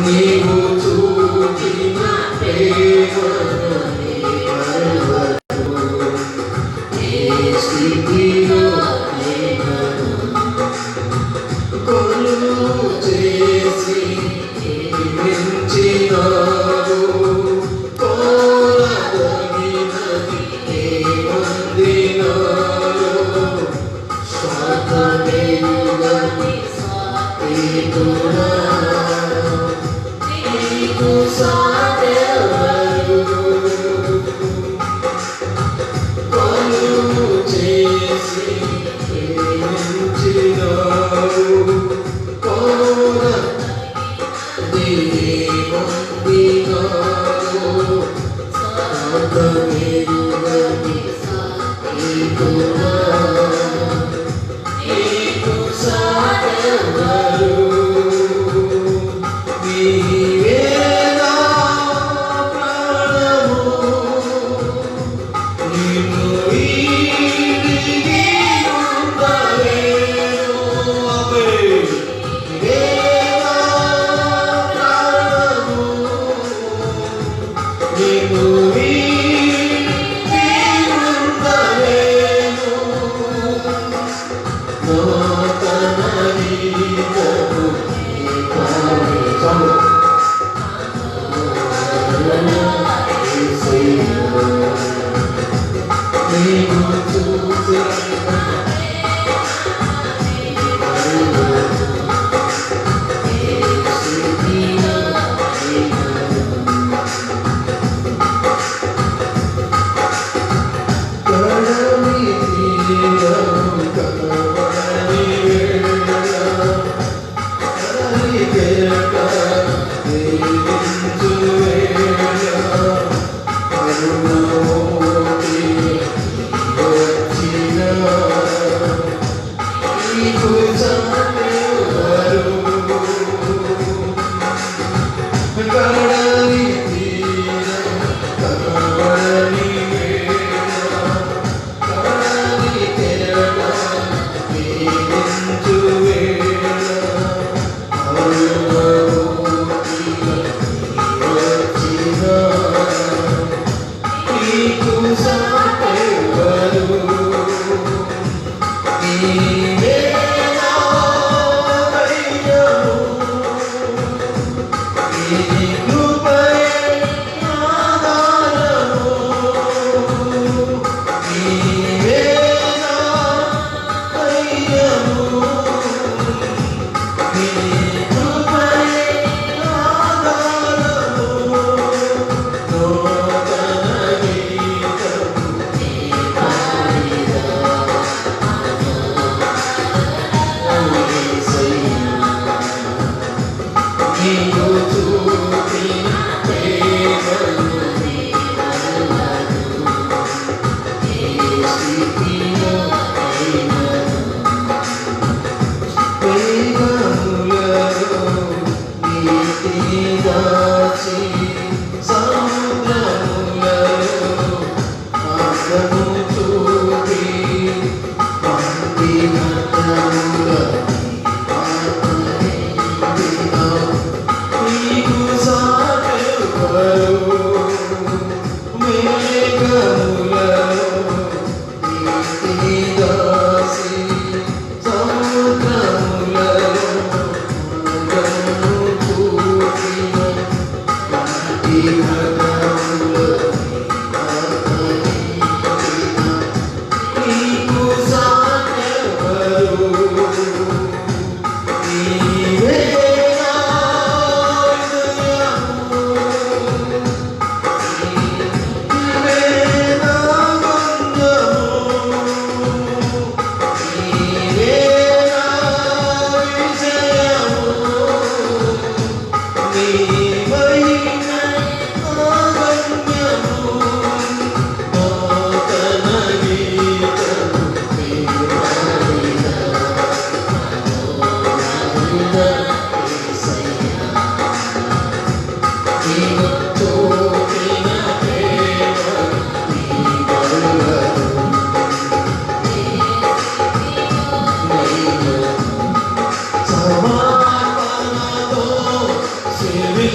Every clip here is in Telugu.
నీవు చూపిన ప్రేమను ఏ స్థితిలో కొలువు చేసి మించినావు కోరదగినది ఏముంది నాలో స్వార్థమేయుగని సాటితుడా నీకు సాటెవరు కొలువు చేసి ప్రేమించినావు కోరదగినది ఏముంది నాలో స్వార్థమేయుగని సాటితుడా నీకు సాటెవరు నీవే నా ప్రాణము నిన్ను వీడికి ఉండలేను నీవే నా ప్రాణము నిన్ను వీడికి ఉండలేను నూతన గీతము నీవు చూసిన కడలి తీరం కనబడని వేళ కడలి కేక దేవించు వేళ కరుణమూర్తి వచ్చిన నీకు సాటెవరు కడలి తీరం కనబడని వేళ కడలి కేక దేవించు వేళ కరుణమూర్తి వచ్చిన నీకు సాటెవరు నీవే నా ధైర్యము నీ కృపయే ఆధారము నీవే నా ధైర్యము నీ కృపయే ఆధారము నూతన గీతము నీవు చూపిన ప్రేమను ఏ స్థితిలో మేఘములలో నీతిని దాచి సముద్రములలో మార్గము చూపి పంపి మధ్యములో నీకు సాటెవరు మేఘములలో నీతిని దాచి సముద్రములలో మార్గము చూపిన పంపి మధ్యములో నీకు సాటెవరు నీవే నా హృదయము నీవే నా గమ్యము నీవే నా విజయము నీ మహిమే నా గమ్యము నూతన గీతము నీవు చూపిన ప్రేమను సమర్పణతో సేవి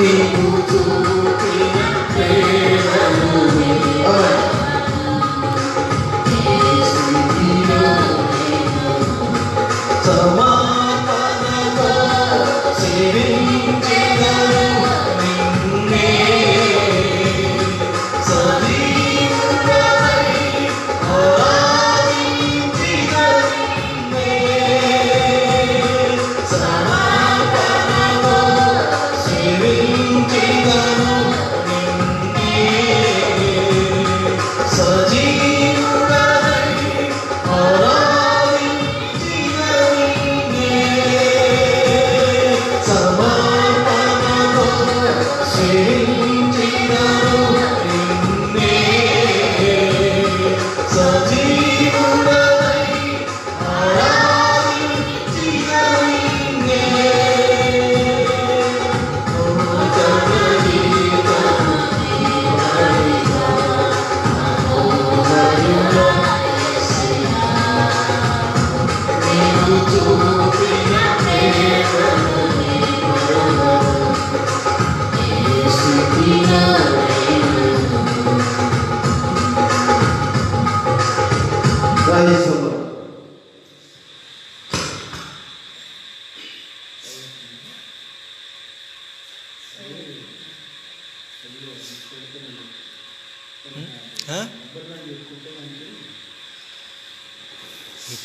నీవు చూపిన ప్రేమను సమాపనతో సేవించెదను నిన్నే సజీవుడనై ఆరాధించెదను నిన్నే సమాపనతో సేవించెదను నిన్నే సజీవుడనై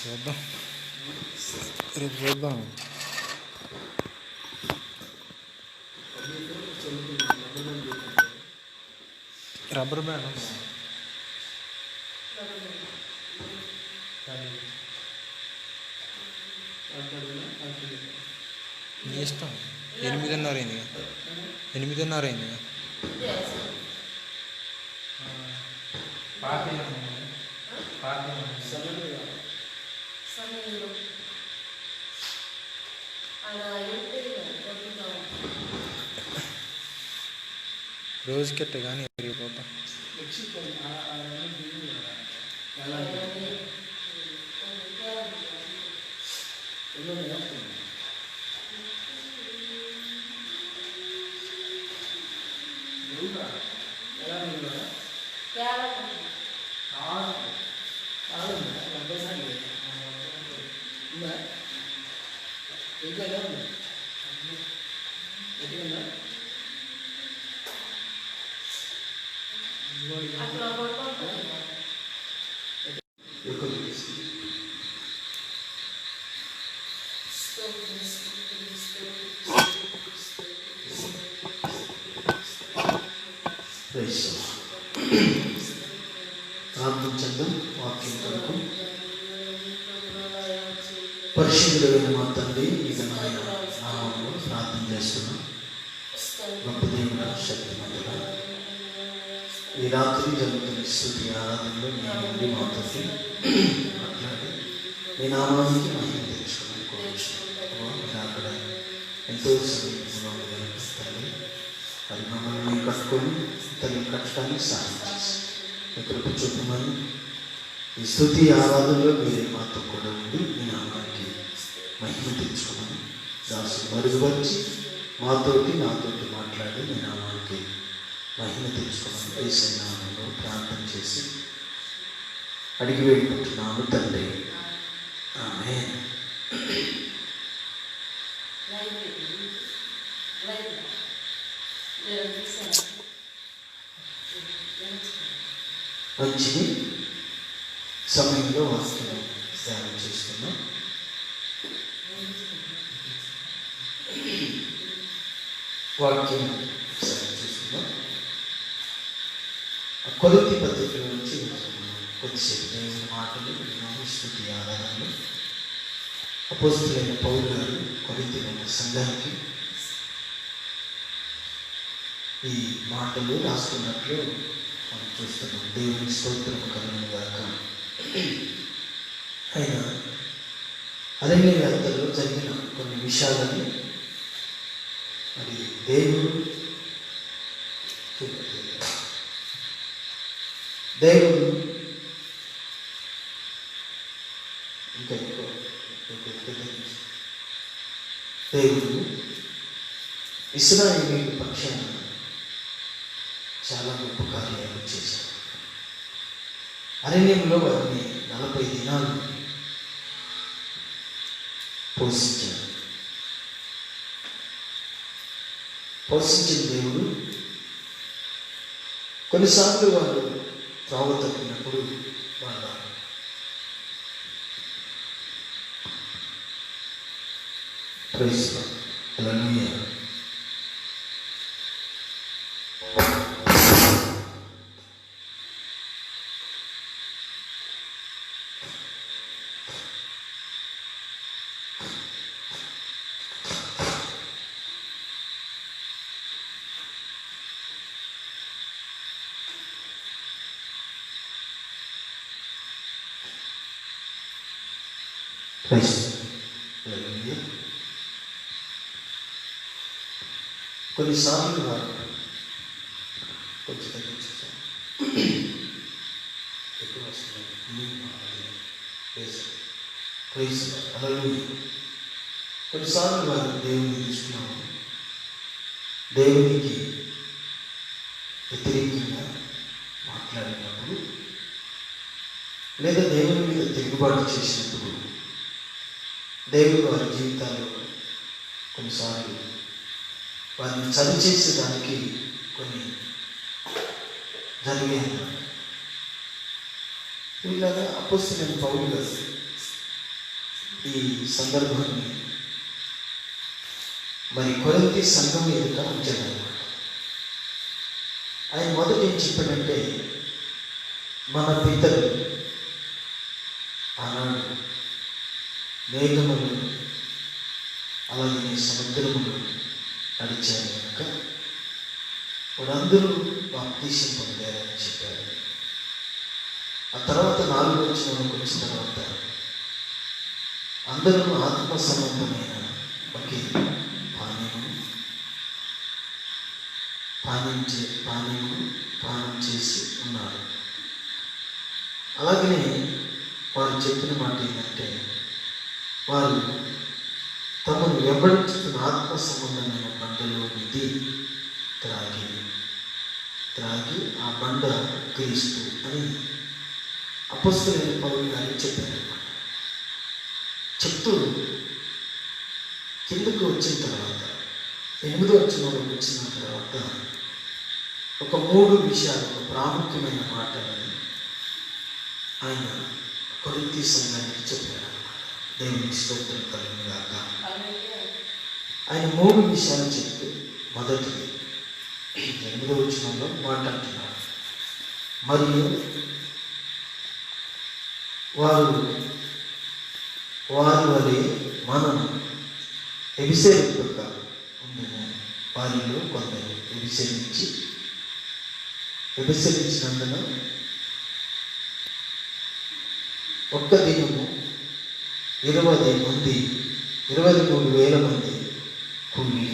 చూద్దాం, రేపు చూద్దాం. రబ్బర్ బ్యాండ్ నీ ఇష్టం. 8:30 అయింది, 8:30 అయింది. రోజుకెట్టే కానీ వెళ్ళిపోతాం. ప్రార్థించండి. వాక్యం కొరకు పరిశుద్ధుడైన మా తండ్రి, ఇక నాయన నామంలో ప్రార్థన చేస్తున్నాం. గొప్ప దేవుడా, శక్తిమంతుడా, ఈ రాత్రి జరుగుతున్న స్తుతి ఆరాధనలో మీ నుండి మాతో మాట్లాడి మీ నామానికి మహిమ తెచ్చుకోమని కోరుచున్నాం. అక్కడ ఎంతో సమీపంలో కనిపిస్తాయి. అది మమ్మల్ని కట్టుకొని తల్లి కట్టడానికి సహాయం చేసి మీ కృప చూపమని ఈ స్తుతి ఆరాధనలో మీరే మాతో కూడా ఉండి మీ నామానికి మహిమ తెచ్చుకోమని దాసు మరుగుపరిచి నాతోటి మాట్లాడి మీ నామానికి మహిమ తెచ్చుకోమని యేసయ్య నామములో ప్రార్థన చేసి అడిగి వేడుకుంటున్నాము తండ్రి. ఆమేన్. మంచి సమయంలో వాక్యం ధ్యానం చేసుకున్నాం. వాక్యం చూసుకున్నాం. కొరింథీ పత్రిక నుంచి కొద్దిసేపు దేవుని మాటలు విన్నాము. స్తుతి ఆరాధనలు అపోస్తలుడైన పౌలు గారు కొరింథీయుల సంఘానికి ఈ మాటలు రాసుకున్నట్లు మనం చూస్తున్నాం. దేవుని స్తోత్రం కలుగును గాక. ఆయన అరణ్య యాత్రలో జరిగిన కొన్ని విషయాలని మరి దేవుడు ఇంకా ఎక్కువ దేవుడు ఇశ్రాయేలీయుల పక్షాన చాలా గొప్ప కార్యాలు చేశారు. అరణ్యంలో వారిని 40 దినాలు పోషించారు. పోషించిన దేవుడు కొన్నిసార్లు వారు త్రోవ తప్పినప్పుడు వాళ్ళ హల్లెలూయా కొన్నిసార్లు వారు కొంచెం తగ్గించేసాను ఎక్కువ వస్తుంది. కొన్నిసార్లు వారు దేవుని దృష్టిలో దేవునికి వ్యతిరేకంగా మాట్లాడినప్పుడు లేదా దేవుని మీద తిరుగుబాటు చేసినప్పుడు దేవుడు వారి జీవితాల్లో కొన్నిసార్లు వారిని సరిచేసేదానికి కొన్ని జరిగే అన్నమాట. ఇలాగా అపోస్తలుడైన పౌలు గారు ఈ సందర్భాన్ని మరి కొరింథీ సంఘం ఎదుట ఉంచాడన్నమాట. ఆయన మొదట ఏం చెప్పాడంటే, మన పితరులు ఆనాడు మేఘములు అలాగే సముద్రములు నడిచారు కనుక వారందరూ బాప్తీసం పొందారని చెప్పారు. ఆ తర్వాత 4వ వచనంలోకి వచ్చిన తర్వాత అందరూ ఆత్మ సంబంధమైన ఒకే పానం చేసి ఉన్నారు. అలాగనే వారు చెప్పిన మాట ఏంటంటే, వారు తమను వెంబడించుతున్న ఆత్మ సంబంధమైన బండలో ఇది త్రాగి ఆ బండ క్రీస్తు అని అపోస్తలుడైన పౌలు గారు చెప్పారన్నమాట. చెప్తూ కిందకు వచ్చిన తర్వాత 8వ వచనంలోకి వచ్చిన తర్వాత ఒక 3 విషయాలు, ఒక ప్రాముఖ్యమైన మాటలను ఆయన కొరింథీ సంఘానికి చెప్పారన్నమాట. దేవునికి స్తోత్రం కలుగును గాక. ఆయన 3 విషయాలు చెప్తూ మొదటిది 8వ వచనంలో మాట్లాడుతున్నారు. మరియు వారి వలె మనం వ్యభిచరింపక ఉండును. వారిలో కొందరు వ్యభిచరించినందున ఒక్క దినము 23,000 మంది కూలి.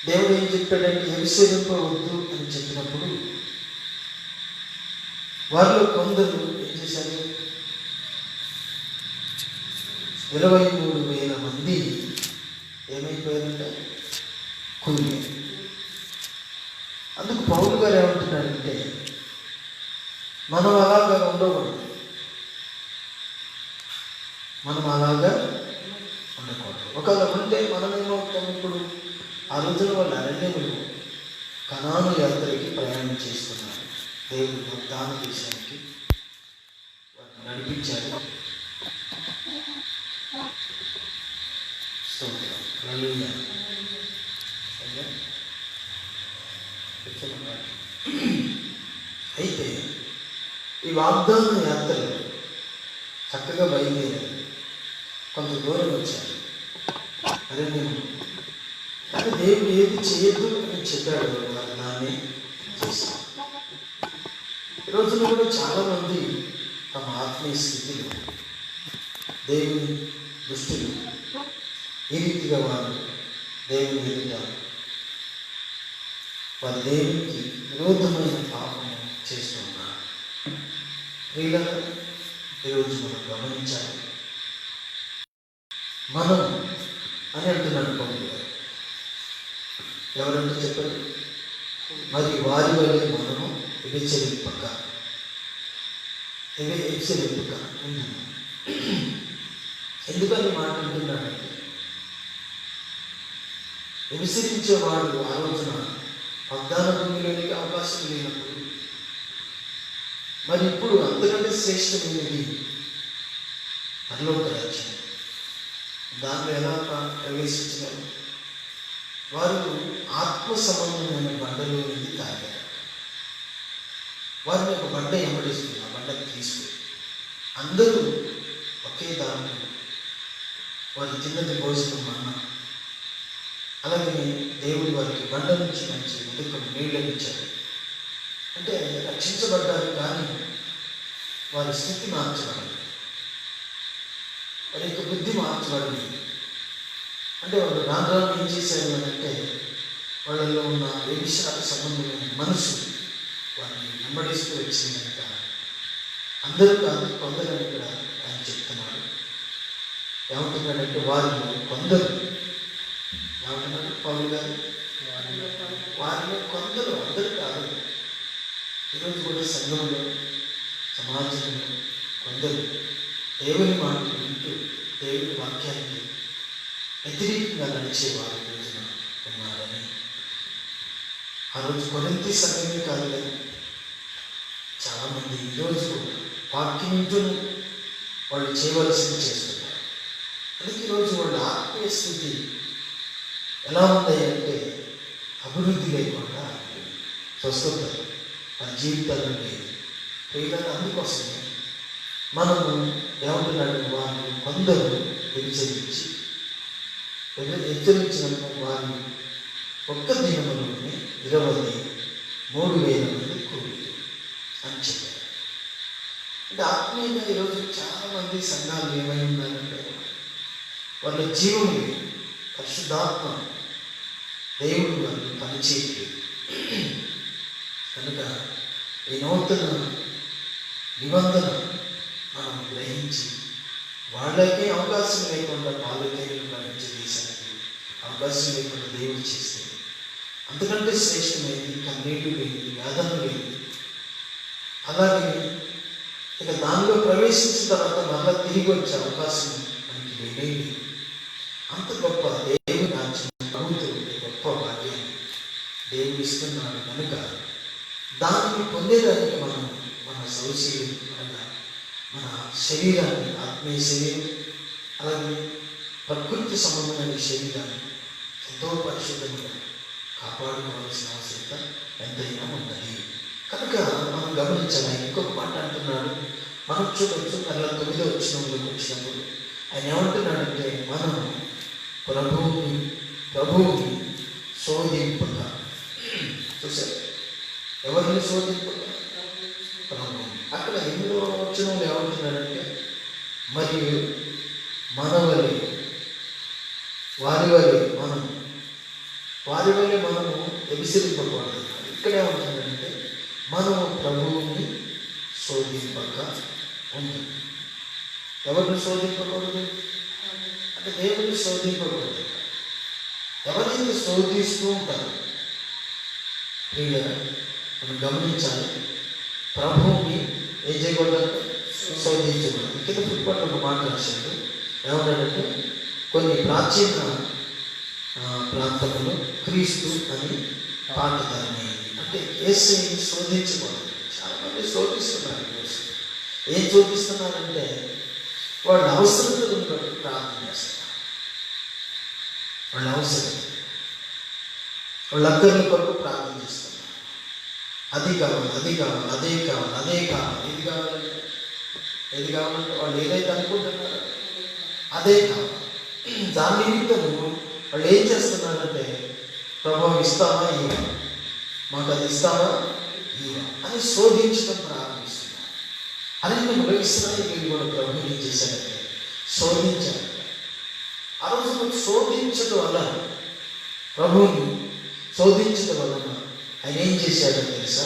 దేవుడు ఏం చెప్పాడంటే, వ్యభిచరింపవద్దు అని చెప్పినప్పుడు వారిలో కొందరు ఏం చేశారు? 23,000 మంది ఏమైపోయారంటే కూలి. అందుకు పౌలు గారు ఏమంటున్నారంటే, మనం అలాగా ఉండకూడదు. ఒకవేళ ఉంటే మనం ఏమవుతాం? ఇప్పుడు ఆ రోజున వాళ్ళ అరణ్యములు కనాను యాత్రకి ప్రయాణం చేస్తున్నారు. దేవుడు వాగ్దాన దేశానికి నడిపించాడు. అయితే ఈ వాగ్దాన యాత్రలు చక్కగా బయలుదేరారు. కొంత దూరం వచ్చారు అరణ్యము. కానీ దేవుడు ఏది చేయొద్దు అని చెప్పాడు, వారు దాన్ని చేశారు. ఈ రోజున కూడా చాలామంది తమ ఆత్మీయ స్థితిలో దేవుని దృష్టిలో ఈ రీతిగా వారు దేవుని ఎదుట వారు దేవునికి విరోధమైన పాపం చేస్తున్నారు. ప్రియులారా, ఈరోజు మనం గమనించాలి. మనం అని అంటున్నాడు పౌలు గారు, ఎవరంటే చెప్పండి? మరి వారి వల్లే మనము వ్యభిచరింపక ఉన్నాము. ఎందుకని మాట అంటున్నాడంటే, వ్యభిచరించేవాడు ఆ రోజున వాగ్దాన భూమిలోనికి అవకాశం లేనప్పుడు, మరి ఇప్పుడు అంతకంటే శ్రేష్టమైనది పరలోక రాజ్యం. దాంట్లో ఎలా ప్రవేశించగలరు? వారు ఆత్మ సంబంధమైన బండలో నుండి తాగారు. వారిని ఒక బండ ఎమ్మడిస్తుంది. ఆ బండకు తీసుకుని అందరూ ఒకే దాంట్లో వారు తిన్నది భోజనం అన్నా. అలాగే దేవుడు వారికి బండ నుంచి మంచి వెనుకలు నీళ్ళని ఇచ్చాడు. అంటే రక్షించబడ్డారు, కానీ వారి స్థితి మార్చబడింది, వారి యొక్క బుద్ధి మార్చబడింది. అంటే వాళ్ళు రాను ఏం చేశారు అని అంటే, వాళ్ళలో ఉన్న వ్యభిచార సంబంధమైన మనసు వారిని వెంబడిస్తూ వచ్చింది కనుక అందరూ కాదు, కొందరని కూడా ఆయన చెప్తున్నాడు. ఏమంటున్నాడంటే, వారిలో కొందరు, ఏమంటున్నాడు పౌలు గారు? వారిలో కొందరు, అందరూ కాదు. ఈరోజు కూడా సంఘంలో, సమాజంలో కొందరు దేవుని మాటలు వింటూ దేవుని వాక్యాన్ని వ్యతిరేకంగా నడిచేవారు రోజున ఉన్నారని. ఆ రోజు కొరింథీ సంఘమే కాదు కానీ చాలామంది ఈరోజు వాక్యం వింటూను వాళ్ళు చేయవలసింది చేస్తున్నారు. అందుకే ఈరోజు వాళ్ళ ఆత్మీయ స్థితి ఎలా ఉంది అంటే, అభివృద్ధి లేకుండా స్వస్థత మన జీవితాల్లో లేదు. ప్రియులారా, అందుకోసమే మనము ఏమంటున్నాడు, వాళ్ళు కొందరు హెచ్చరించినందుకు వారిని ఒక్క దినములోనే 23,000 మంది కూలి అని చెప్పారు. అంటే ఆత్మీయంగా ఈరోజు చాలామంది సంఘాలు ఏమై ఉన్నారంటే, వాళ్ళ జీవం లేదు, పరిశుద్ధాత్మ దేవుడు వాళ్ళు పనిచేయలేదు. కనుక ఈ నూతన నిబంధన మనం గ్రహించి వాళ్ళకే అవకాశం లేకుండా పాలకేయులు ప్రకటించే దేశానికి అవకాశం లేకుండా దేవుడు చేస్తే అంతకంటే శ్రేష్టమైనది కన్నీళ్ళు లేదు, వేదన లేదు. అలాగే ఇక దానిలో ప్రవేశించిన తర్వాత మళ్ళా తిరిగి వచ్చే అవకాశం మనకి లేదు. అంత గొప్ప దేవుని రాజ్యం ప్రభుత్వం గొప్ప భాగ్యాన్ని దేవుడు ఇస్తున్నాడు. కనుక దాన్ని పొందేదానికి మనం మన సౌశీలం అనగా మన శరీరాన్ని, ఆత్మీయ శరీరం, అలాగే ప్రకృతి సంబంధమైన శరీరాన్ని ఎంతో పరిశుద్ధంగా కాపాడుకోవాల్సిన అవసరత ఎంతైనా ఉన్నది. కనుక మనం గమనించాలి. ఇంకొక మాట అంటున్నాడు, మనం చూడవచ్చు. మరలా 9వ వచనంలోకి వచ్చినప్పుడు ఆయన ఏమంటున్నాడంటే, మనం ప్రభువుని శోధింపక. చూసారు, ఎవరిని శోధింపక? ప్రభువుని. అక్కడ 8వ వచనంలో ఏమంటున్నాడంటే, మరియు వారి వలె మనము వ్యభిచరింపకూడదు. ఇక్కడ ఏమంటున్నాడంటే, మనము ప్రభువుని శోధింపక ఉంది. ఎవరిని శోధింపకూడదు అంటే దేవుని శోధింపకూడదు. ఎవరైతే శోధిస్తూ ఉంటారు ప్రియులారా, మనం గమనించాలి. ప్రభువుని ఏం చేయకూడదంటే శోధించకూడదు. కింద ఫుట్బాల్ ఒక మాట రాశాడు. ఏమన్నాడంటే, కొన్ని ప్రాచీన ప్రాంతంలో క్రీస్తు అని పాఠతరమైంది. అంటే యేసుని శోధించకూడదు. చాలామంది శోధిస్తున్నారు. ఏం శోధిస్తున్నారంటే, వాళ్ళ అవసరతలను బట్టి ప్రార్థన చేస్తున్నారు. వాళ్ళ అవసరం, వాళ్ళ అక్కర్ల కొరకు ప్రార్థన చేస్తున్నారు. అది కావాలి, అదే కావాలి, ఏది కావాలంటే వాళ్ళు ఏదైతే అనుకుంటున్నారో అదే కావాలి. దాని నిమిత్తము వాళ్ళు ఏం చేస్తున్నారంటే, ప్రభువు ఇస్తావా ఇవా, మాకు అది ఇస్తావా ఇవా అని శోధించడం ప్రారంభిస్తున్నారు. అరణ్యంలో ఇశ్రాయేలీయులు కూడా ప్రభువు ఏం చేశారంటే శోధించారు. ఆ రోజు శోధించడం వల్ల, ప్రభువుని శోధించడం వలన ఆయన ఏం చేశాడో తెలుసా?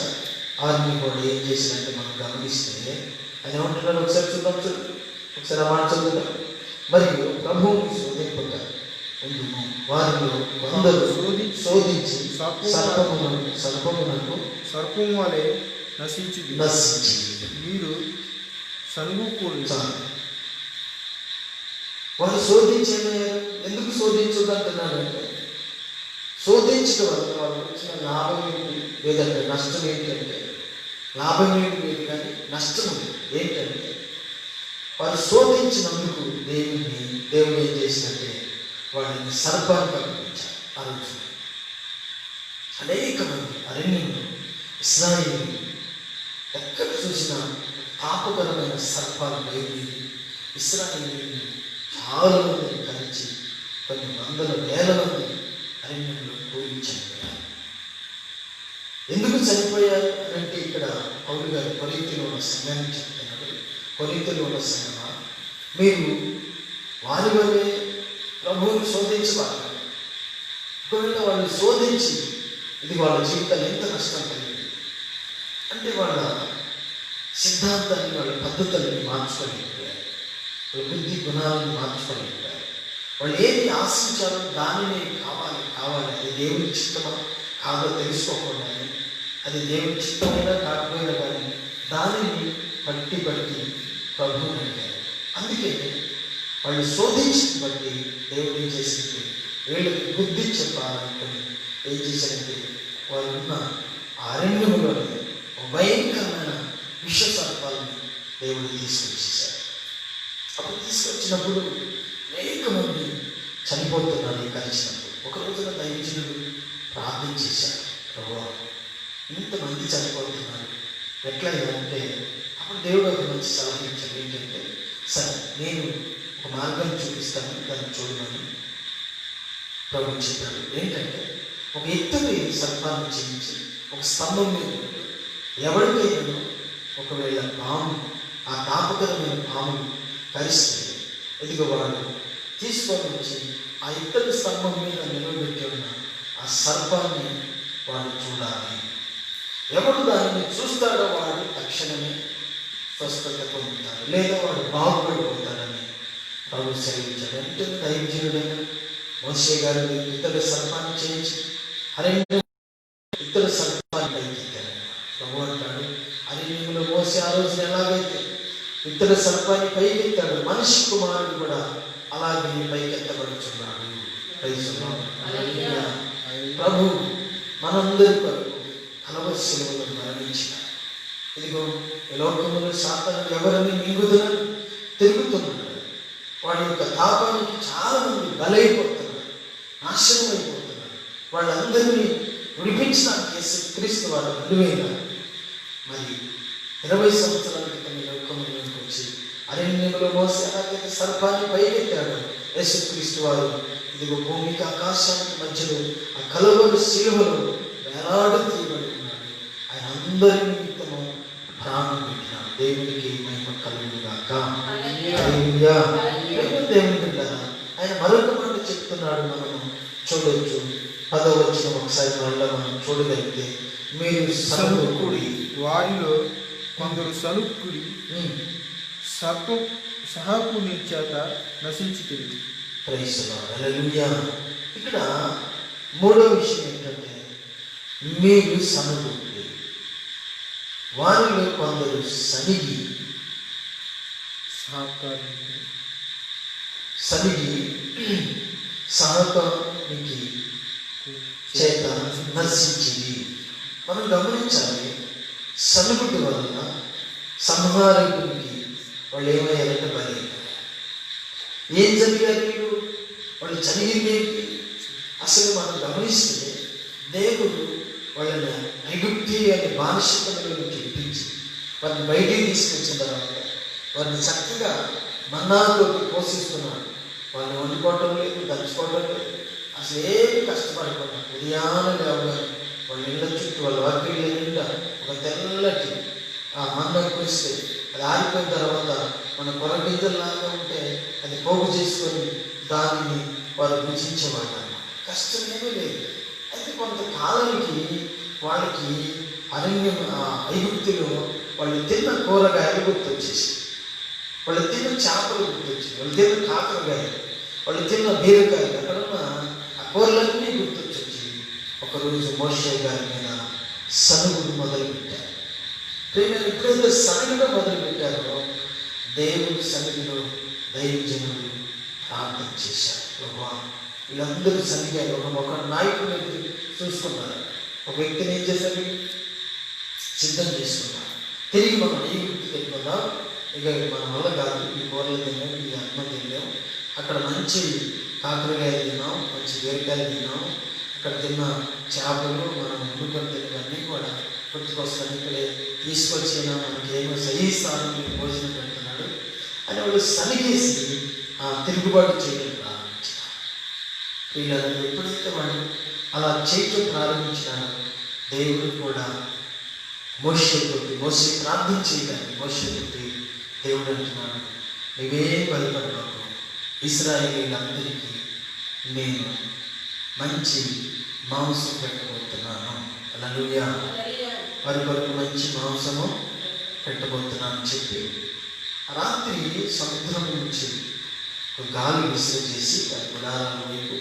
ఆర్మీ కూడా ఏం చేశాడంటే మనం గమనిస్తే ఆయన ఏమంటున్నాడు ఒకసారి చూద్దాం. ఒకసారి ఆ మాట చదువుతాం. మరియు ప్రభువుని శోధింపక ఉండును. వారిలో కొందరు శోధించి సర్పమునకు సర్పం వలె నశించి మీరు సనుగుకూడదు. వారు శోధించేమయ్యారు. ఎందుకు శోధించదంటున్నాడంటే, శోధించడం వల్ల వాళ్ళు వచ్చిన లాభం ఏంటి లేదంటే నష్టం ఏంటంటే, లాభం ఏంటి లేదు కానీ నష్టం ఏంటంటే, వారు శోధించినందుకు దేవుడు ఏం చేసినట్టే వాళ్ళని సర్పాన్ని పంపించారు. ఆ రోజు అనేక మంది అరణ్యంలో ఇశ్రాయేలు ఎక్కడ చూసినా పాపకరమైన సర్పాలు బయలుదేరి ఇశ్రాయేలుని చాలా మందిని కలిసి కొన్ని వందల వేల మంది అరణ్యంలో పోయి చనిపోయారు. ఎందుకు చనిపోయారు అంటే, ఇక్కడ పౌలు గారు కొరింథీలో ఉన్న సంఘాన్ని చెప్తున్నాడు. కొరింథీలో ఉన్న సంఘమా, మీరు వారి వల్లే ప్రభువుని శోధించబారు. ఒకవేళ వాళ్ళు శోధించి ఇది వాళ్ళ జీవితాలు ఎంత నష్టం కలిగింది అంటే, వాళ్ళ సిద్ధాంతాన్ని వాళ్ళ పద్ధతుల్ని మార్చుకోలేకపోయారు, వాళ్ళ బుద్ధి గుణాలను మార్చుకోలేకపోయారు. వాళ్ళు ఏది ఆశించారో దానిని కావాలి అది దేవుని చిత్తమా కాదో తెలుసుకోకుండా, అది దేవుని చిత్తమైనా కాకపోయినా కానీ దానిని బట్టి ప్రభువుని అడిగారు. అందుకే వాళ్ళు శోధించిన బట్టి దేవుడు ఏం చేసింది, వీళ్ళకి బుద్ధి చెప్పాలనుకుని ఏం చేశారంటే, వాళ్ళు ఉన్న అరణ్యములోనే భయంకరమైన విష సర్పాలను దేవుడు తీసుకొచ్చేసారు. అప్పుడు తీసుకొచ్చినప్పుడు అనేక మంది చనిపోతున్నారు. కలిసినప్పుడు ఒక రోజున దైవజనుడు ప్రార్థన చేశారు, ప్రభువా ఇంతమంది చనిపోతున్నారు ఎట్లా అంటే, అప్పుడు దేవుడు ఒక మంచి సలహా ఇచ్చాడు. ఏంటంటే, సరే నేను ఒక మార్గం చూపిస్తాను, దాన్ని చూడమని ప్రభు చెప్పాడు. ఏంటంటే, ఒక ఎత్తుని సర్పాన్ని చేయించి ఒక స్తంభం మీద ఎవరికైనా ఒకవేళ పాము, ఆ తాపకరమైన పామును కరిస్తే ఎదుగు వాడు తీసుకొని వచ్చి ఆ ఇత్తడి స్తంభం మీద నిలబెట్టి ఉన్న ఆ సర్పాన్ని వాడు చూడాలి. ఎవడు దానిని చూస్తాడో వాడు తక్షణమే స్వస్థత పొందుతాడు, లేదా వాడు బాగుపడిపోతాడని ప్రభు సెలవించాడు. అంటే దైవజనుడైన మోషే గారు ఇత్తడి సర్పాన్ని చేయించి ఇత్తడి సర్పాన్ని పైకెత్తాడు. ప్రభు అంటాడు, అరణ్యంలో మోసే ఆ రోజున ఎలాగైతే ఇత్తడి సర్పాన్ని పైకెత్తాడు, మనిషి కుమారుడు కూడా అలాగే పైకెత్తబడుచున్నాడు. ప్రభు మనందరి కొరకు కలవరి శిలువలో మరణించినాడు. ఇదిగో ఈ లోకములో సాతాను ఎవరిని మింగుదలని తిరుగుతున్నాడు. వాడి యొక్క తాపానికి చాలా మంది బలైపోతున్నారు, నాశనం అయిపోతున్నారు. వాళ్ళందరినీ విడిపించడానికి యేసుక్రీస్తు వారు విలువైనారు. మరి 20 సంవత్సరాల క్రితం ఈ లోకంలోకి వచ్చి అరణ్యంలో మోసే అలాగైతే సర్పాన్ని పైకెత్తాడు యేసుక్రీస్తు వారు, ఇదిగో భూమికి ఆకాశానికి మధ్యలో ఆ కలవరి శిలువలో వేలాడు తీయబడి ఉన్నాడు. ఆయన అందరి నిమిత్తము ప్రాణం పెట్టినాడు. దేవునికి మహిమ కలుగును గాక. దేవుని బిడ్డలారా, ఆయన మరొక మాట చెప్తున్నాడు, మనము చూడొచ్చు. 10వ వచనం ఒకసారి మళ్ళీ మనం చూడగలిగితే, మీరు సనుకుడి, వారిలో కొందరు సనుకుడి సహకుని చేత నశించి తిరిగి. ఇక్కడ 3వ విషయం ఏంటంటే, మీరు సనుకుడి, వారిలో కొందరు సనిగి సహకానికి చేత నశించింది. మనం గమనించాలి, సనుగుటి వలన సంహారకునికి వాళ్ళు ఏమయ్యారంటే బలి. ఏం జరిగారు వీళ్ళు? వాళ్ళు జరిగింది ఏంటి? అసలు మనం గమనిస్తే దేవుడు వాళ్ళని ఐగుప్తి అనే బానిసత్వంలో నుంచి విడిపించి వారిని బయటికి తీసుకొచ్చిన తర్వాత వారిని చక్కగా మన్నాలోకి పోషిస్తున్నాడు. వాళ్ళు వండుకోవటం లేదు, దంచుకోవటం లేదు, అసలు ఏమి కష్టపడకుండా ఉదయాన్నే లేవగానే వాళ్ళ ఇళ్ళ చుట్టూ వాళ్ళ వాకిళ్ళ నిండా ఒక తెల్లటి ఆ మన్నా కురిస్తే అది ఆరిపోయిన తర్వాత మన కొరగింజల్లాగా ఉంటే అది పోగు చేసుకొని దానిని వారు భుజించేవాళ్ళు. కష్టం ఏమీ లేదు. అయితే కొంతకాలానికి వాళ్ళకి అరణ్యం ఐగుప్తులో వాళ్ళు తిన్న కూరగాయలు గుర్తొచ్చేసి, వాళ్ళు తిన్న చేపలు గుర్తొచ్చి, వాళ్ళు తిన్న కాకరకాయలు, వాళ్ళు తిన్న బీరకాయలు అక్కడున్న ఆ కూరలన్నీ గుర్తొచ్చి ఒకరోజు మోషే గారి మీద సనుగుడు మొదలుపెట్టారు. ప్రేమను ఎప్పుడైతే సనుగుగా మొదలుపెట్టారో దేవుని సన్నిధిలో దైవజనులు ప్రార్థన చేశారు. ప్రభువా, వీళ్ళందరూ సరిగారు. ఒక నాయకుని చూసుకున్నారు. ఒక వ్యక్తిని ఏం చేశారు? సిద్ధం చేసుకున్నారు. తిరిగి మనం ఈ గుర్తు వెళ్ళిపోదాం. ఇక మన వల్ల కాదు, ఈ కూరలు తిన్నాం, ఈ అన్నం తిన్నాం, అక్కడ మంచి కాకరకాయలు తిన్నాం, మంచి బీరకాయలు తిన్నాం, అక్కడ తిన్న చేపలు మనం వండుకొని తిన్నవన్నీ కూడా గుర్తుకొస్తాను. ఇక్కడే తీసుకొచ్చినా మనకి ఏమో సహీ స్థానంలో భోజనం పెడుతున్నాడు అని వాళ్ళు సనిగేసి తిరుగుబాటు చేయడం ప్రారంభించారు. వీళ్ళని ఎప్పుడైతే వాళ్ళు అలా చేయటం ప్రారంభించినారో దేవుడు కూడా మోషే ప్రార్థన చేయడానికి మోషేతోటి దేవుడు అంటున్నాడు, నువ్వేం భయపడబాకు, ఇశ్రాయేలీయులందరికీ నేను మంచి మాంసం పెట్టబోతున్నాను. హల్లెలూయా. వారి కొరకు మంచి మాంసము పెట్టబోతున్నాను చెప్పి రాత్రి సముద్రం నుంచి ఒక గాలి విసిరి చేసి ఆ గుడారాల వైపు,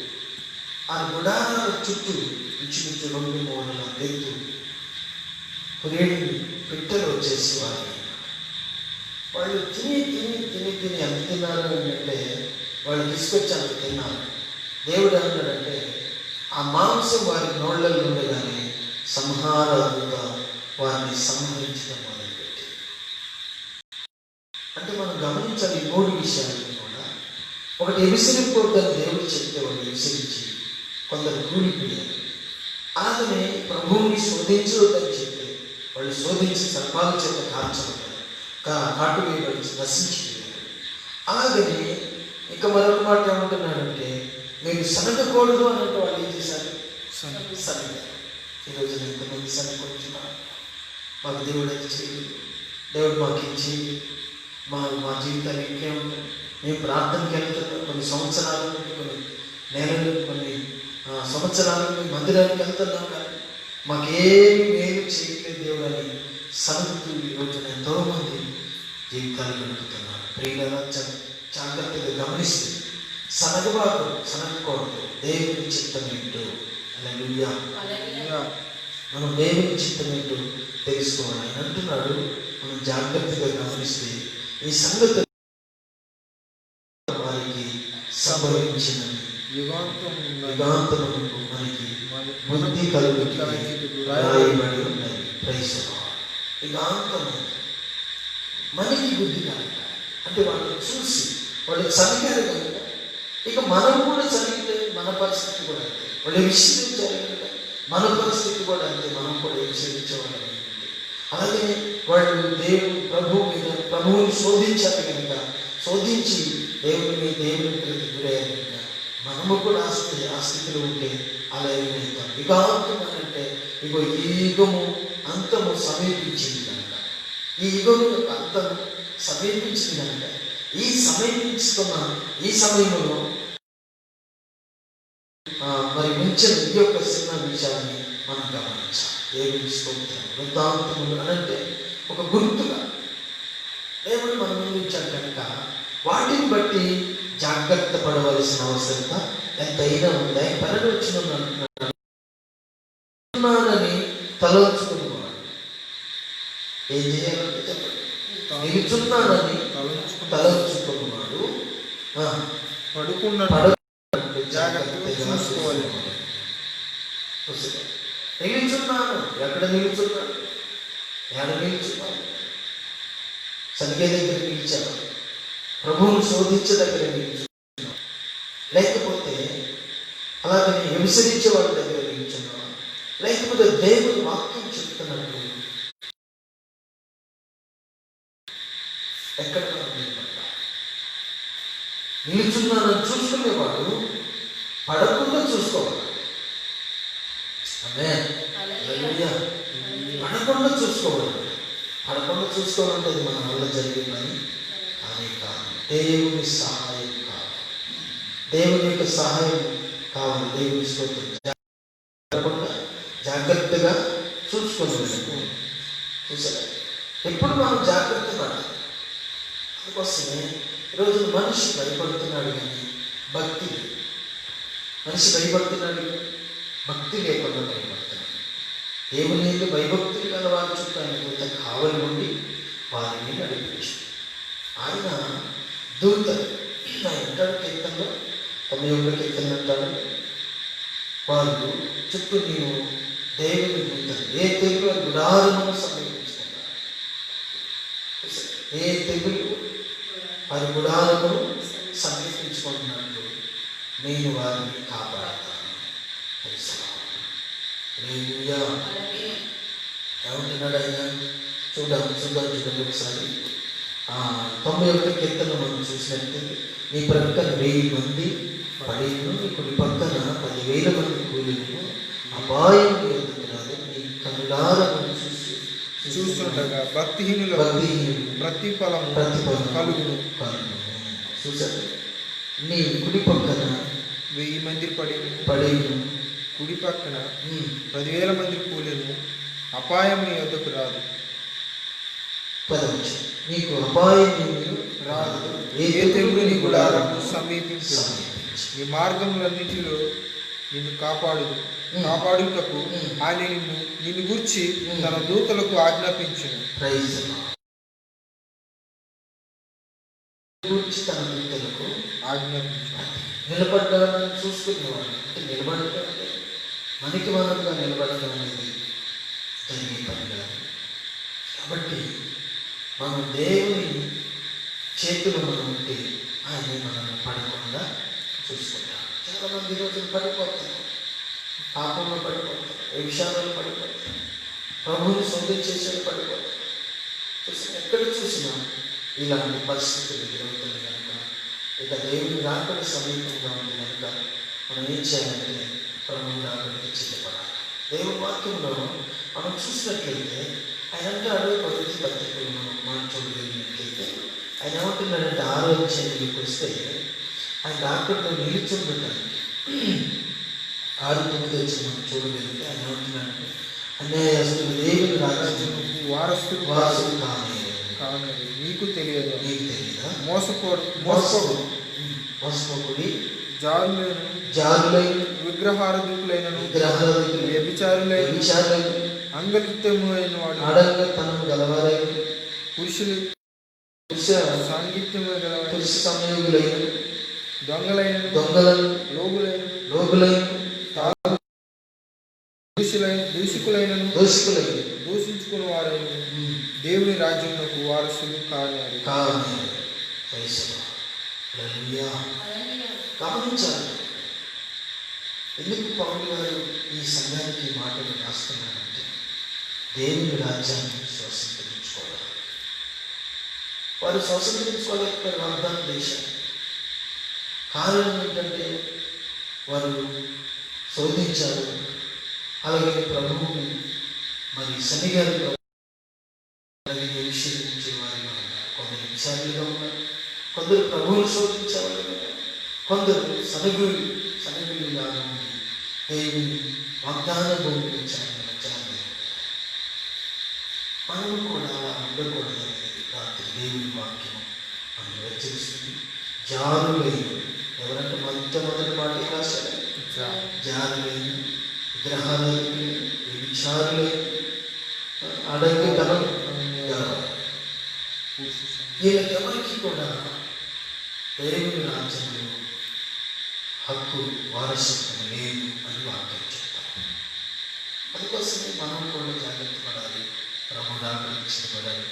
ఆ గుడారాల చుట్టూ ఇంచుమించు 2-3 ఎత్తు పిట్టలు వచ్చేసి వాళ్ళు తిని ఎంత తిన్నారు అంటే వాళ్ళు తీసుకొచ్చారు, తిన్నారు. దేవుడు ఏమన్నాడంటే ఆ మాంసం వారి నోళ్ళల్లో ఉండగానే సంహారాలుగా వారిని సంహరించడం మొదలుపెట్టి. అంటే మనం గమనించాలి ఈ 3 విషయాలను కూడా. ఒకటి, విసిరిపోద్దని దేవుడు చెప్తే వాళ్ళు విసిరించి కొందరు కూలిపోయారు. అలాగనే ప్రభువుని శోధించవద్దని చెప్తే వాళ్ళు శోధించి సర్పాల చేత కాటు వేయబడి నశించిపోయారు. అలాగని ఇక మరొక మాట ఏమంటున్నాడంటే మీరు సనగకూడదు అన్నట్టు వాళ్ళు ఏం చేశారు? సనగారు. ఈరోజు ఎంతమంది సనగొచ్చున్నారు? మాకు దేవుడు అది చేయలేదు, దేవుడు మాకు ఏం చేయలేదు, మా జీవితాలు ఇంకే ఉంటాయి. మేము ప్రార్థనకి వెళ్తున్నాం, కొన్ని సంవత్సరాల నుండి, కొన్ని నెలలు, కొన్ని సంవత్సరాల నుండి మందిరానికి వెళ్తున్నాం, కానీ మాకేమి మేలు చేయలేదు దేవుడు అని సనుగుతూ ఈరోజున ఎంతోమంది జీవితాలు గడుపుతున్నారు. ప్రియులారా, జాగ్రత్తగా గమనిస్తే సనగకూడదు. దేవుని చిత్తం ఏంటో, హల్లెలూయా, మనం దేవుని చిత్తం ఏంటో తెలుసుకోవాలి. ఆయన అంటున్నాడు, మనం జాగ్రత్తగా గమనిస్తే ఈ సంగతి వారికి సంభవించినది యుగాంతమునకు మనకి బుద్ధి కలుగుటకు రాయబడి ఉన్నది. Praise the lord. యుగాంతము మనకి బుద్ధి కలుగుతాయి. అంటే వాళ్ళని చూసి వాళ్ళు చనిగారు కనుక ఇక మనం కూడా చనిగితే మన పరిస్థితి కూడా అంతే. వాళ్ళు విశ్వసించారు కనుక మన పరిస్థితి కూడా అంతే. మనం కూడా విశ్వసించేవాళ్ళం. అలాగే వాళ్ళు ప్రభువుని శోధించారు కనుక, శోధించి దేవుని ప్రతి గురయ్యారు కనుక మనము కూడా ఆ స్థితిలో ఉంటే అలా ఏమవుతాం. యుగాంతం అంటే ఇగో ఈ యుగము అంతము సమీపించింది కనుక, ఈ యుగం యొక్క అంతము సమీపించింది కనుక ఈ సమీపించుకున్న ఈ సమయంలో మరి ముంచిన ఈ యొక్క చిన్న విషయాన్ని మనం గమనించాలి. దేవుని స్తోత్రం. వృత్తాంతములు అనంటే ఒక గుర్తుగా దేవుడు మన ముందు ఉంచాడు కనుక వాటిని బట్టి జాగ్రత్త పడవలసిన అవసరత ఎంతైనా ఉంది. ఆయన పనులు వచ్చినానని తలంచుకున్నవాడు ఏం చేయాలంటే చెప్పండి, నిలుచున్నానని తలంచుకున్నవాడు పడుకున్నట్టు జాగ్రత్తగా చూసుకోవాలి. నిలుచున్నాను, ఎక్కడ నిలుచున్నాను? సరిగ్గా దగ్గర నిలిచాను, ప్రభువును శోధించే దగ్గర నిలుచున్నాను, లేకపోతే అలాగని విమర్శించే వాళ్ళ దగ్గర నిలుచున్నాను, లేకపోతే దేవుని వాక్యం చెప్తున్నట్టు ఎక్కడ నిలుచున్నానని చూసుకునేవాడు పడకుండా చూసుకోవాలి. పడకుండా చూసుకోవాలంటే అది మన వల్ల జరిగే పని కానీ కాదు. దేవుని సహాయం కావాలి, దేవుని యొక్క సహాయం కావాలి. దేవుని స్తోత్రం. జాగ్రత్తగా చూసుకోవాలి. చూసారా, ఎప్పుడు మనం జాగ్రత్త పడాలి. అందుకోసమే ఈరోజు మనిషి భయపడుతున్నాడు కానీ భక్తి. మనిషి భయపడుతున్నాడు, భక్తి లేకుండా భయపడుతున్నాడు. దేవుని యొక్క భయభక్తులు గల వారి చుట్టూ ఆయన దూత కావలి ఉండి వారిని నడిపించింది. ఆయన దూత అంటాడు కీర్తనలో 91 కీర్తన అంటాడు, వాళ్ళు చుట్టూ నీవు దేవుని దూత ఏ తెగులు గుడారమును సమీపించుకున్నారు. ఏ తెగులు వారి గుడారమును సమీపించుకుంటున్నట్లు నేను వారిని కాపాడతాను. ఏమంటున్నాడు ఆయన? చూడండి ఒకసారి 91 కీర్తన మనం చూసినట్టు, నీ ప్రక్కన 1000 మంది పడిను, నీ కుడి పక్కన 10,000 మంది కూలిను, అపాయం ఎదుగుతున్నారు, నీ కనులారా చూస్తుండగా భక్తిహీనుల ప్రతిఫలము కలుగును. చూసారు, నీ కుడి పక్కన 1000 మంది పడిను, కుడి పక్కన 10,000 మంది కూలిను, అపాయం నీ వద్దకు రాదు. నీకు అపాయం రాదు. ఏ తెగులు నీ గుడారము సమీపించు. నీ మార్గములన్నిటిలో నిన్ను కాపాడుటకు ఆయన నిన్ను గూర్చి తన దూతలకు ఆజ్ఞాపించును. నిలబడ్డాన్ని చూసుకునేవాడు. అంటే నిలబడటం అంటే మనకి మనంగా నిలబడటం అనేది జరిగే పని కాదు. కాబట్టి మనం దేవుని చేతులు మనం ఉంటే ఆయన మనల్ని పడకుండా చూసుకుంటాం. చాలామంది ఈరోజు పడిపోతారు, పాపంలో పడిపోతారు, ఏ విషయాల్లో పడిపోతారు, ప్రభువుని సొంతం చేసేది పడిపోతారు. ఎక్కడ చూసినా ఇలాంటి పరిస్థితులు ఎదురవుతుంది కనుక, ఇక దేవుని రాకడ సమీపంగా ఉంది కనుక మనం ఏం చేయాలంటే ప్రభువుని రాకడికి సిద్ధపడాలి. దేవుని వాక్యంలో మనం చూసినట్లయితే ఆయన అంటాడు, పవిత్ర పత్రికలు మనం చూడగలిగినట్లయితే ఆయన ఏమంటున్నాడంటే 6వ అధ్యాయంలోకి వస్తే ఆయన రాకడలో నిలుచుండటానికి 6:9 వచ్చి మనం చూడగలిగితే ఆయన ఏమంటున్నాడంటే అన్యాయస్తులు దేవుని రాజ్యము వారసులు కానీ నీకు తెలియదా? మోసపోకుడి, జారులైన విగ్రహారాధికులైనను వ్యభిచారులైన అంగలిప్తమైన వాడు ఆడంగతనము గలవారైన పురుష సాంగిత్యము గలవారు పురుష సంయోగులైన దొంగలను లోగులైన దూషికులైనను దూషించుకున్న వారైన దేవుని రాజ్యమునకు వారసులు కానివారు. గమనించాలి. ఎందుకు పౌలు గారు ఈ సంఘానికి మాటలు రాస్తున్నారంటే దేవుని రాజ్యాన్ని స్వతంత్రించుకోవాలి. వారు స్వతంత్రించుకోలేకపోయారు వాగ్దాన దేశాన్ని. కారణం ఏంటంటే వారు శోధించారు. అలాగే ప్రభువుని మరి శనిగారు అలాగే విషయించే వారిగా ఉన్నారు. కొందరు విచారులుగా ఉన్నారు, కొందరు ప్రభువును శోధించేవారు, కొందరు సనగులులాగా ఉంది దేవుని వాగ్దాన భూమికి వచ్చారు. మనము కూడా అలా ఉండకూడదు అనేది రాత్రి దేవుని వాక్యం మనం హెచ్చరిస్తుంది. జారులైన ఎవరంటే మొదటి మాట రాశారు, జారులైన విగ్రహాలైన విచారులైన అడంగితనం వీళ్ళకెవరికి కూడా దేవుని రాజ్యంలో హక్కు వారసత్వం లేదు అని వాక్యం చెప్తారు. అందుకోసమే మనం కూడా జాగ్రత్త పడాలి, ప్రభు రాకడికి సిద్ధపడాలి.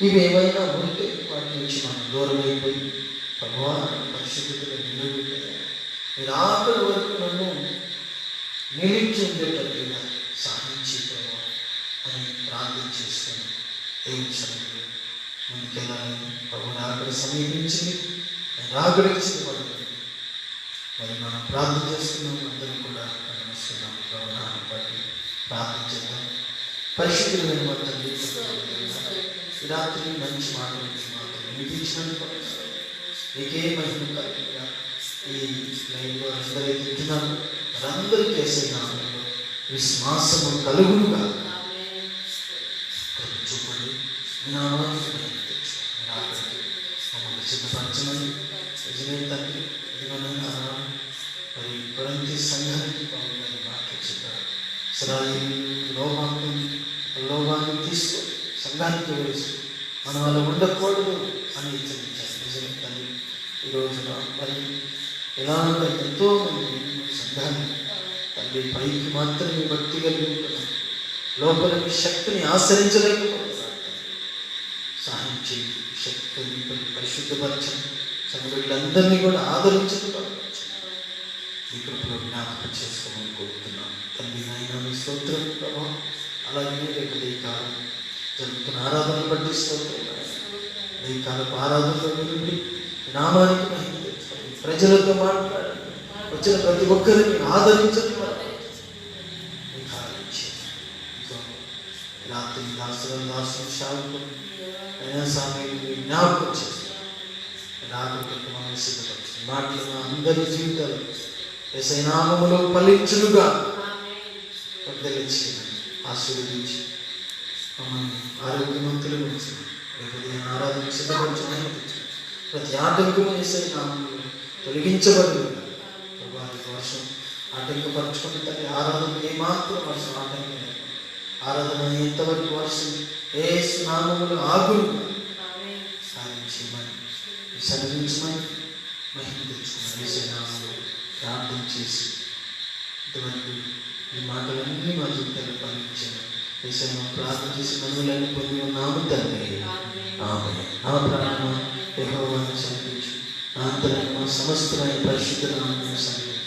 ఇవి ఏమైనా ఉంటే వాటి నుంచి మనం దూరం అయిపోయి ప్రభువా పరిశుద్ధతలో నిలబెట్టాలి, మీరు ఆఖరి వరకు నన్ను నిలిచి ఉండేటట్టుగా సాధించి ప్రభు అని ప్రార్థన చేసుకొని దేవుని సన్నిధిలో ముందుకెళ్ళాలని ప్రభు రాకడ సమీపించింది. రాకడికి సిద్ధపడుతుంది. మరి మనం ప్రార్థన చేస్తున్నాం, అందరం కూడా నమస్కున్నాం. ప్రభునాన్ని బట్టి ప్రార్థన చేద్దాం. పరిశుద్ధులైన మా తండ్రి, ఈ రాత్రి మంచి మాటలు మాకు వినిపించినందుకు మీకే మహిమ కలుగుగా. ఈ లైన్లో అందరైతే వింటున్నాను వారందరికీ చేసే నామంలో విశ్వాసము కలుగునుగా చూపండి. మీ నామాన్ని మమ్మల్ని సిద్ధపరచమని నిజమే తండ్రి. ఇదిగోనైనా మరి కొరింథీ సంఘానికి పౌలు గారి మాటలు చెప్పారు. ఇశ్రాయేలు లోబాన్ని తీసుకొని సంఘానికి వేసి మనం అలా ఉండకూడదు అని హెచ్చరించారు. నిజమే తల్లి. ఈ రోజున మరి ఇలాంటి ఎంతో మంది సంఘాన్ని తల్లి పైకి మాత్రమే భక్తి కలిగి ఉంటున్నాం, లోపల మీ శక్తిని ఆచరించలేకపోతున్నారు. సహాయం చేయి, శక్తిని పరిశుద్ధపరచండి, సంఘులందరినీ కూడా ఆదరించడం మీ కృపలో జ్ఞాపకం చేసుకోమని కోరుతున్నాను. తల్లి నాయన స్తోత్రం ప్రభావం. అలాగే రేపు ఈ కాలం జరుగుతున్న ఆరాధనలు బట్టి స్తోత్రం. ఈ కాలపు ఆరాధనలో నుండి నామానికి మహిమ తెచ్చుకోండి, ప్రజలతో మాట్లాడండి, వచ్చిన ప్రతి ఒక్కరిని ఆదరించండి. ఈ కాలం రాత్రి దాసులు సాగుకొని అయినా సమయంలో జ్ఞాపకం చేస్తాం. రాకపోతే మనం సిద్ధపడుతుంది మాటలు అందరి జీవితాలు యేసయ్య నామములో ఫలించునుగా. వర్ధిల్లించి ఆశీర్వదించి మమ్మల్ని ఆరోగ్యవంతులుగా ఉంచండి. రేపు ఆరాధన సిద్ధపరచు, ప్రతి ఆటంకము యేసయ్య నామములో తొలగించబడునుగా. వర్షం ఆటంకపరచుకుని తల్లి ఆరాధన ఏమాత్రం వర్షం ఆటంకం లేదు. ఆరాధన ఎంతవరకు వర్షం యేసు నామములో ఆగునుగా. సాధించమని సన్నిధించమని మహిమ తెచ్చుకున్నాను. యేసయ్య నామములో ప్రార్థన చేసి ఇంతవరకు ఈ మాటలన్నీ మా జీవితాలు పంపించాను. యేసయ్య ప్రార్థన చేసి మనవులన్నీ పొంది ఉన్నాము తండ్రి. ఆమేన్. నా ప్రాణమా యెహోవాను సంతోషించు, నా అంతరంగమా సమస్తమైన పరిశుద్ధ నామమును సంతోషించు.